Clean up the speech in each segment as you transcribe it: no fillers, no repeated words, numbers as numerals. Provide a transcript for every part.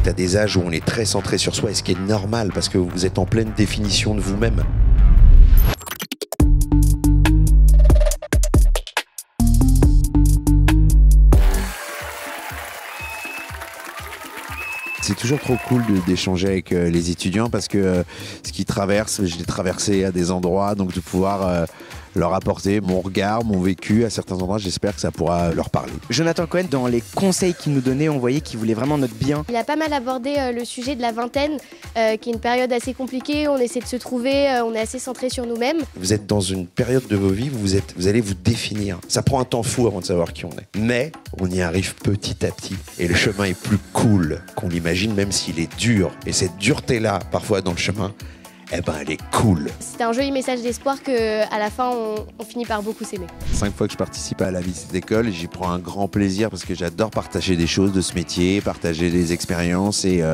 êtes à des âges où on est très centré sur soi, et ce qui est normal parce que vous êtes en pleine définition de vous-même. C'est toujours trop cool d'échanger avec les étudiants parce que ce qu'ils traversent, je l'ai traversé à des endroits, donc de pouvoir leur apporter mon regard, mon vécu à certains endroits, j'espère que ça pourra leur parler. Jonathan Cohen, dans les conseils qu'il nous donnait, on voyait qu'il voulait vraiment notre bien. Il a pas mal abordé le sujet de la vingtaine, qui est une période assez compliquée, on essaie de se trouver, on est assez centré sur nous-mêmes. Vous êtes dans une période de vos vies où vous allez vous définir. Ça prend un temps fou avant de savoir qui on est. Mais on y arrive petit à petit. Et le chemin est plus cool qu'on l'imagine, même s'il est dur. Et cette dureté-là, parfois dans le chemin, eh ben, elle est cool. C'était un joli message d'espoir qu'à la fin, on finit par beaucoup s'aimer. 5 fois que je participe à la vie de cette école, j'y prends un grand plaisir parce que j'adore partager des choses de ce métier, partager des expériences et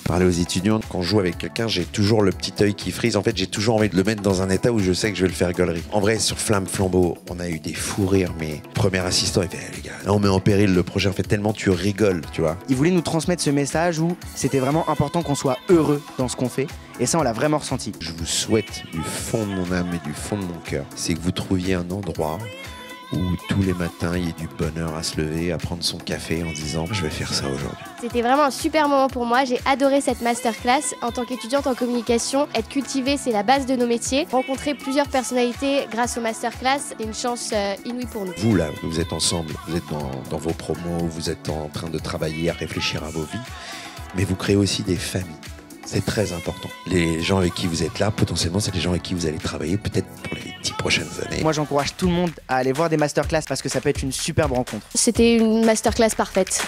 parler aux étudiants. Quand je joue avec quelqu'un, j'ai toujours le petit œil qui frise. En fait, j'ai toujours envie de le mettre dans un état où je sais que je vais le faire gaulerie. En vrai, sur Flamme Flambeau, on a eu des fous rires, mais premier assistant, il fait les gars, là on met en péril le projet. En fait, tellement tu rigoles, tu vois. Il voulait nous transmettre ce message où c'était vraiment important qu'on soit heureux dans ce qu'on fait. Et ça, on l'a vraiment ressenti. Je vous souhaite du fond de mon âme et du fond de mon cœur, c'est que vous trouviez un endroit où tous les matins, il y ait du bonheur à se lever, à prendre son café en disant « je vais faire ça aujourd'hui ». C'était vraiment un super moment pour moi, j'ai adoré cette masterclass. En tant qu'étudiante en communication, être cultivée, c'est la base de nos métiers. Rencontrer plusieurs personnalités grâce aux masterclass, c'est une chance inouïe pour nous. Vous là, vous êtes ensemble, vous êtes dans vos promos, vous êtes en train de travailler, à réfléchir à vos vies, mais vous créez aussi des familles. C'est très important. Les gens avec qui vous êtes là, potentiellement, c'est les gens avec qui vous allez travailler peut-être pour les 10 prochaines années. Moi, j'encourage tout le monde à aller voir des masterclass parce que ça peut être une superbe rencontre. C'était une masterclass parfaite.